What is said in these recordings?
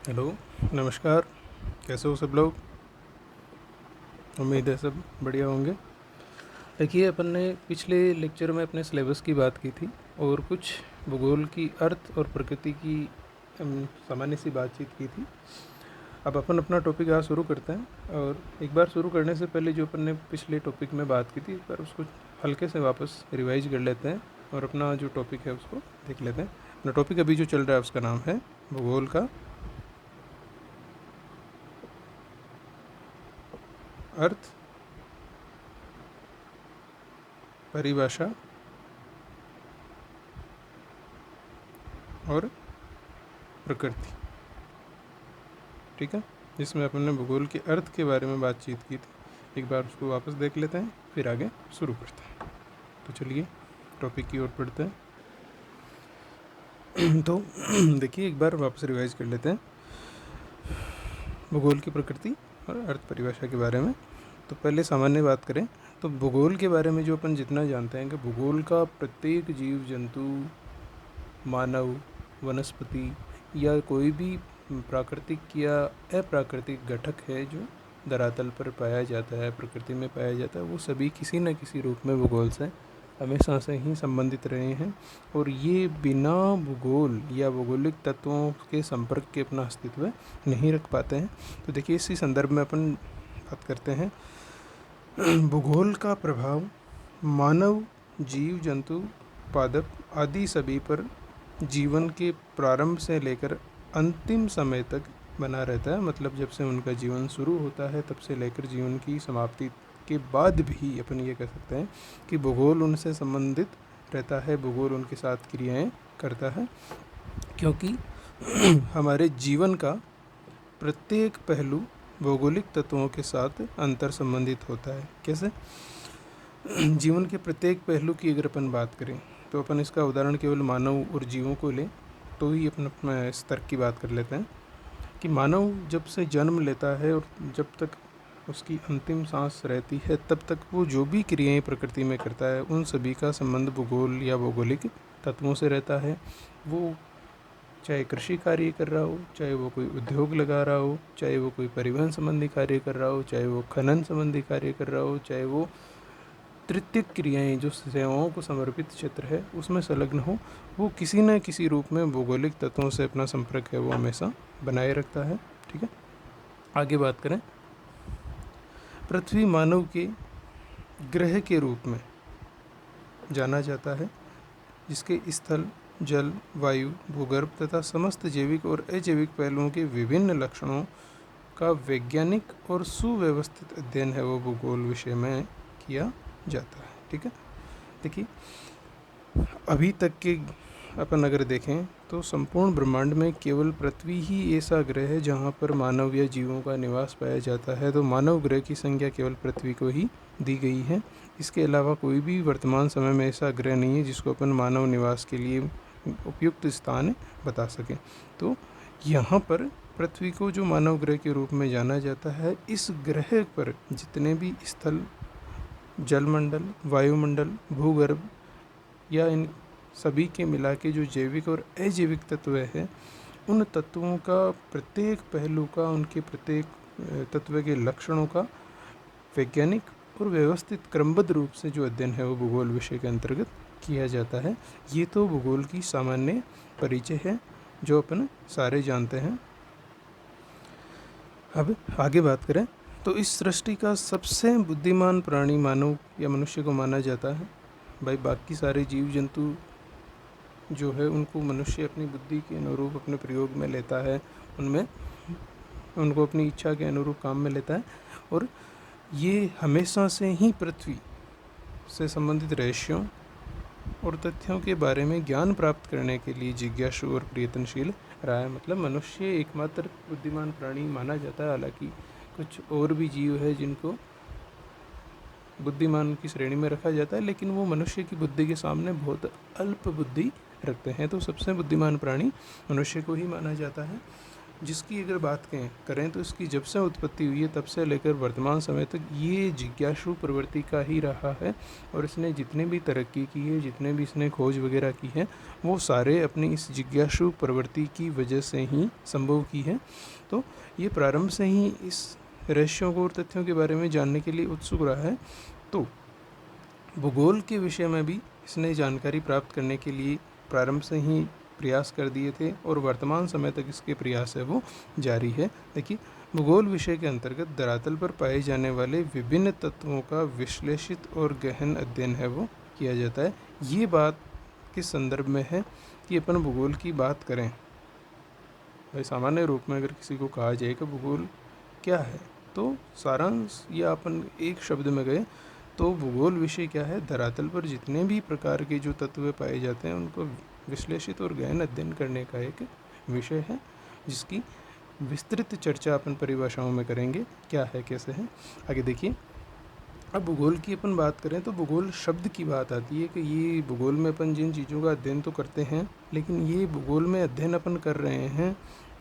Hello, नमस्कार। कैसे हो सब लोग? उम्मीद है सब बढ़िया होंगे। देखिए, अपन ने पिछले लेक्चर में अपने सिलेबस की बात की थी और कुछ भूगोल की अर्थ और प्रकृति की सामान्य सी बातचीत की थी। अब अपन अपना टॉपिक आज शुरू करते हैं और एक बार शुरू करने से पहले जो अपन ने पिछले टॉपिक में बात की थी एक बार उसको हल्के से वापस रिवाइज कर लेते हैं और अपना जो टॉपिक है उसको देख लेते हैं। अपना टॉपिक अभी जो चल रहा है उसका नाम है भूगोल का अर्थ, परिभाषा और प्रकृति। ठीक है, जिसमें अपन ने भूगोल के अर्थ के बारे में बातचीत की थी। एक बार उसको वापस देख लेते हैं, फिर आगे शुरू करते हैं। तो चलिए टॉपिक की ओर बढ़ते हैं। तो देखिए, एक बार वापस रिवाइज कर लेते हैं भूगोल की प्रकृति और अर्थ परिभाषा के बारे में। तो पहले सामान्य बात करें तो भूगोल के बारे में जो अपन जितना जानते हैं कि भूगोल का प्रत्येक जीव जंतु, मानव, वनस्पति या कोई भी प्राकृतिक या अप्राकृतिक घटक है जो धरातल पर पाया जाता है, प्रकृति में पाया जाता है, वो सभी किसी न किसी रूप में भूगोल से हमेशा से ही संबंधित रहे हैं और ये बिना भूगोल या भौगोलिक तत्वों के संपर्क के अपना अस्तित्व नहीं रख पाते हैं। तो देखिए, इसी संदर्भ में अपन बात करते हैं भूगोल का प्रभाव मानव, जीव जंतु, पादप आदि सभी पर जीवन के प्रारंभ से लेकर अंतिम समय तक बना रहता है। मतलब जब से उनका जीवन शुरू होता है तब से लेकर जीवन की समाप्ति के बाद भी अपन ये कह सकते हैं कि भूगोल उनसे संबंधित रहता है, भूगोल उनके साथ क्रियाएं करता है, क्योंकि हमारे जीवन का प्रत्येक पहलू भौगोलिक तत्वों के साथ अंतर संबंधित होता है। कैसे? जीवन के प्रत्येक पहलू की अगर अपन बात करें तो अपन इसका उदाहरण केवल मानव और जीवों को लें तो ही अपन इस तर्क की बात कर लेते हैं कि मानव जब से जन्म लेता है और जब तक उसकी अंतिम सांस रहती है तब तक वो जो भी क्रियाएं प्रकृति में करता है उन सभी का संबंध भूगोल या भौगोलिक तत्वों से रहता है। वो चाहे कृषि कार्य कर रहा हो, चाहे वो कोई उद्योग लगा रहा हो, चाहे वो कोई परिवहन संबंधी कार्य कर रहा हो, चाहे वो खनन संबंधी कार्य कर रहा हो, चाहे वो तृतीयक क्रियाएं जो सेवाओं को समर्पित क्षेत्र है उसमें संलग्न हो, वो किसी न किसी रूप में भौगोलिक तत्वों से अपना संपर्क है वो हमेशा बनाए रखता है। ठीक है, आगे बात करें। पृथ्वी मानव के ग्रह के रूप में जाना जाता है, जिसके स्थल, जल, वायु, भूगर्भ तथा समस्त जैविक और अजैविक पहलुओं के विभिन्न लक्षणों का वैज्ञानिक और सुव्यवस्थित अध्ययन है वो भूगोल विषय में किया जाता है। ठीक है, देखिए अभी तक के अपन अगर देखें तो संपूर्ण ब्रह्मांड में केवल पृथ्वी ही ऐसा ग्रह है जहाँ पर मानव या जीवों का निवास पाया जाता है। तो मानव ग्रह की संख्या केवल पृथ्वी को ही दी गई है। इसके अलावा कोई भी वर्तमान समय में ऐसा ग्रह नहीं है जिसको अपन मानव निवास के लिए उपयुक्त स्थान बता सकें। तो यहाँ पर पृथ्वी को जो मानव ग्रह के रूप में जाना जाता है, इस ग्रह पर जितने भी स्थल, जलमंडल, वायुमंडल, भूगर्भ या इन सभी के मिला के जो जैविक और अजैविक तत्व हैं, उन तत्वों का प्रत्येक पहलू का, उनके प्रत्येक तत्व के लक्षणों का वैज्ञानिक और व्यवस्थित क्रमबद्ध रूप से जो अध्ययन है वो भूगोल विषय के अंतर्गत किया जाता है। ये तो भूगोल की सामान्य परिचय है जो अपन सारे जानते हैं। अब आगे बात करें तो इस सृष्टि का सबसे बुद्धिमान प्राणी मानव या मनुष्य को माना जाता है। भाई बाकी सारे जीव जंतु जो है उनको मनुष्य अपनी बुद्धि के अनुरूप अपने प्रयोग में लेता है, उनमें उनको अपनी इच्छा के अनुरूप काम में लेता है और ये हमेशा से ही पृथ्वी से संबंधित रहस्यों और तथ्यों के बारे में ज्ञान प्राप्त करने के लिए जिज्ञासु और प्रयत्नशील रहा है। मतलब मनुष्य एकमात्र बुद्धिमान प्राणी माना जाता है। हालांकि कुछ और भी जीव है जिनको बुद्धिमान की श्रेणी में रखा जाता है, लेकिन वो मनुष्य की बुद्धि के सामने बहुत अल्प बुद्धि रखते हैं। तो सबसे बुद्धिमान प्राणी मनुष्य को ही माना जाता है। जिसकी अगर बात करें तो इसकी जब से उत्पत्ति हुई है तब से लेकर वर्तमान समय तक ये जिज्ञासु प्रवृत्ति का ही रहा है। और इसने जितने भी तरक्की की है, जितने भी इसने खोज वगैरह की है, वो सारे अपनी इस जिज्ञासु प्रवृत्ति की वजह से ही संभव की है। तो ये प्रारंभ से ही इस रहस्यों को और तथ्यों के बारे में जानने के लिए उत्सुक रहा है। तो भूगोल के विषय में भी इसने जानकारी प्राप्त करने के लिए प्रारंभ से ही प्रयास कर दिए थे और वर्तमान समय तक इसके प्रयास है वो जारी है। देखिए, भूगोल विषय के अंतर्गत धरातल पर पाए जाने वाले विभिन्न तत्वों का विश्लेषित और गहन अध्ययन है वो किया जाता है। ये बात किस संदर्भ में है कि अपन भूगोल की बात करें, भाई सामान्य रूप में अगर किसी को कहा जाए कि भूगोल क्या है, तो सारांश या अपन एक शब्द में गए तो भूगोल विषय क्या है, धरातल पर जितने भी प्रकार के जो तत्व पाए जाते हैं उनको विश्लेषित और गहन अध्ययन करने का एक विषय है, जिसकी विस्तृत चर्चा अपन परिभाषाओं में करेंगे, क्या है कैसे है। आगे देखिए, अब भूगोल की अपन बात करें तो भूगोल शब्द की बात आती है कि ये भूगोल में अपन जिन चीज़ों का अध्ययन तो करते हैं, लेकिन ये भूगोल में अध्ययन अपन कर रहे हैं,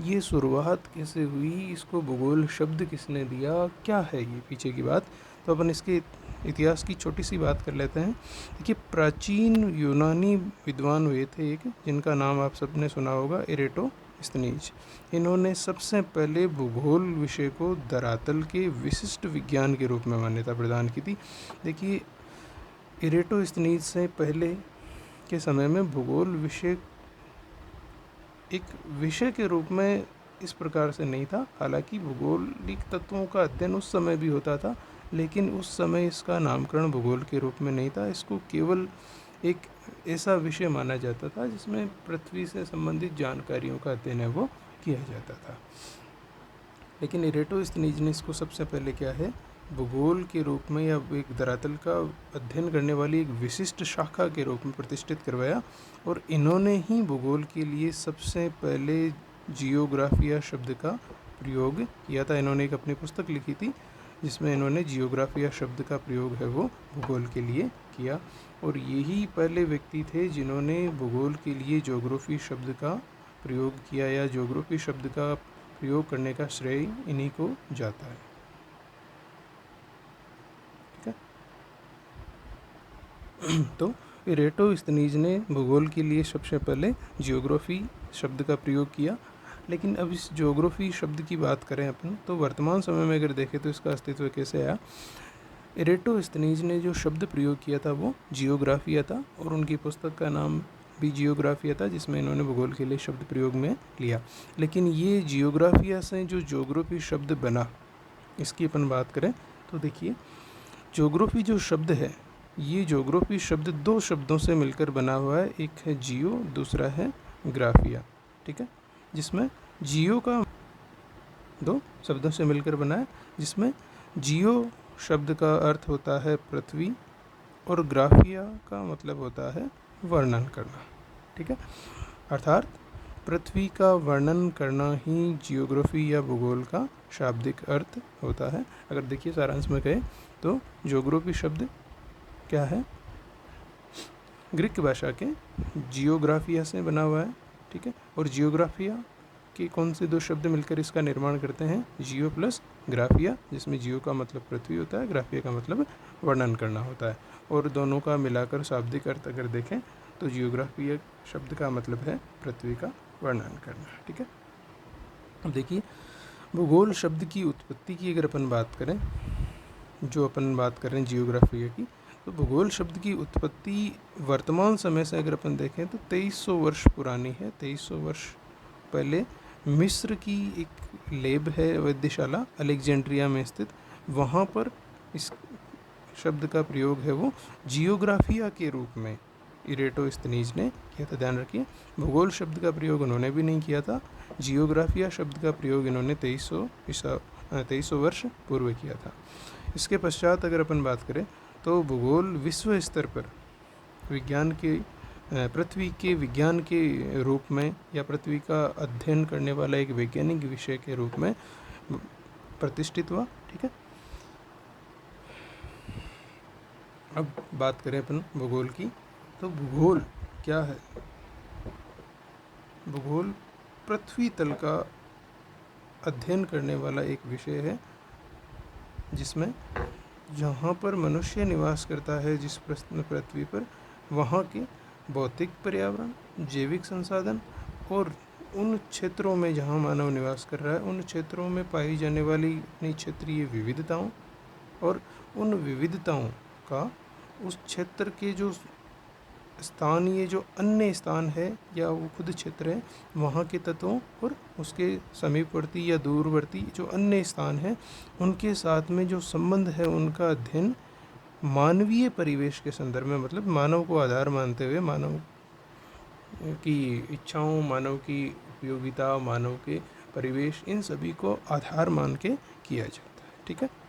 ये शुरुआत कैसे हुई, इसको भूगोल शब्द किसने दिया, क्या है ये पीछे की बात। तो अपन इसके इतिहास की छोटी सी बात कर लेते हैं। देखिए, प्राचीन यूनानी विद्वान हुए थे एक, जिनका नाम आप सबने सुना होगा, एरेटोस्थनीज। इन्होंने सबसे पहले भूगोल विषय को धरातल के विशिष्ट विज्ञान के रूप में मान्यता प्रदान की थी। देखिए, एरेटोस्थनीज से पहले के समय में भूगोल विषय एक विषय के रूप में इस प्रकार से नहीं था। हालांकि भूगोलिक तत्वों का अध्ययन उस समय भी होता था, लेकिन उस समय इसका नामकरण भूगोल के रूप में नहीं था। इसको केवल एक ऐसा विषय माना जाता था जिसमें पृथ्वी से संबंधित जानकारियों का अध्ययन है वो किया जाता था। लेकिन एरेटोस्थनीज ने इसको सबसे पहले क्या है, भूगोल के रूप में या एक धरातल का अध्ययन करने वाली एक विशिष्ट शाखा के रूप में प्रतिष्ठित करवाया। और इन्होंने ही भूगोल के लिए सबसे पहले जियोग्राफिया शब्द का प्रयोग किया था। इन्होंने एक अपनी पुस्तक लिखी थी जिसमें इन्होंने जियोग्राफिया शब्द का प्रयोग है वो भूगोल के लिए किया। और यही पहले व्यक्ति थे जिन्होंने भूगोल के लिए ज्योग्राफी शब्द का प्रयोग किया, या ज्योग्राफी शब्द का प्रयोग करने का श्रेय इन्हीं को जाता है। ठीक है। तो एरेटोस्थनीज ने भूगोल के लिए सबसे पहले जियोग्राफी शब्द का प्रयोग किया। लेकिन अब इस ज्योग्राफी शब्द की बात करें अपन, तो वर्तमान समय में अगर देखें तो इसका अस्तित्व कैसे आया। एरेटोस्थनीज ने जो शब्द प्रयोग किया था वो जियोग्राफिया था, और उनकी पुस्तक का नाम भी जियोग्राफिया था, जिसमें इन्होंने भूगोल के लिए शब्द प्रयोग में लिया। लेकिन ये जियोग्राफिया से जो ज्योग्राफी शब्द बना, इसकी अपन बात करें तो देखिए, ज्योग्राफी जो शब्द है, ये ज्योग्राफी शब्द दो शब्दों से मिलकर बना हुआ है। एक है जियो, दूसरा है ग्राफिया। ठीक है, जिसमें जियो का दो शब्दों से मिलकर बना है, जिसमें जियो शब्द का अर्थ होता है पृथ्वी और ग्राफिया का मतलब होता है वर्णन करना। ठीक है, अर्थात पृथ्वी का वर्णन करना ही जियोग्राफी या भूगोल का शाब्दिक अर्थ होता है। अगर देखिए सारांश में कहें तो ज्योग्राफी शब्द क्या है, ग्रीक भाषा के जियोग्राफिया से बना हुआ है। ठीक है, और जियोग्राफिया के कौन से दो शब्द मिलकर इसका निर्माण करते हैं, जियो प्लस ग्राफिया, जिसमें जियो का मतलब पृथ्वी होता है, ग्राफिया का मतलब वर्णन करना होता है। और दोनों का मिलाकर शाब्दिक अर्थ अगर देखें तो जियोग्राफिया शब्द का मतलब है पृथ्वी का वर्णन करना। ठीक है, अब देखिए, भूगोल शब्द की उत्पत्ति की अगर अपन बात करें, जो अपन बात कर रहे हैं जियोग्राफिया की, तो भूगोल शब्द की उत्पत्ति वर्तमान समय से अगर अपन देखें तो 2300 वर्ष पुरानी है। 2300 वर्ष पहले मिस्र की एक लेब है, वेधशाला अलेक्जेंड्रिया में स्थित, वहाँ पर इस शब्द का प्रयोग है वो जियोग्राफिया के रूप में एरेटोस्थनीज ने किया था। ध्यान रखिए, भूगोल शब्द का प्रयोग उन्होंने भी नहीं किया था, जियोग्राफिया शब्द का प्रयोग इन्होंने 2300 वर्ष पूर्व किया था। इसके पश्चात अगर अपन बात करें तो भूगोल विश्व स्तर पर विज्ञान के पृथ्वी के विज्ञान के रूप में या पृथ्वी का अध्ययन करने वाला एक वैज्ञानिक विषय के रूप में प्रतिष्ठित हुआ। ठीक है, अब बात करें अपन भूगोल की, तो भूगोल क्या है। भूगोल पृथ्वी तल का अध्ययन करने वाला एक विषय है, जिसमें जहाँ पर मनुष्य निवास करता है, जिस पृथ्वी पर, वहाँ के भौतिक पर्यावरण, जैविक संसाधन और उन क्षेत्रों में जहाँ मानव निवास कर रहा है, उन क्षेत्रों में पाई जाने वाली अपनी क्षेत्रीय विविधताओं और उन विविधताओं का उस क्षेत्र के जो स्थानीय जो अन्य स्थान है या वो खुद क्षेत्र है, वहाँ के तत्वों और उसके समीपवर्ती या दूरवर्ती जो अन्य स्थान है, उनके साथ में जो संबंध है, उनका अध्ययन मानवीय परिवेश के संदर्भ में, मतलब मानव को आधार मानते हुए, मानव की इच्छाओं, मानव की उपयोगिता, मानव के परिवेश, इन सभी को आधार मान के किया जाता है। ठीक है।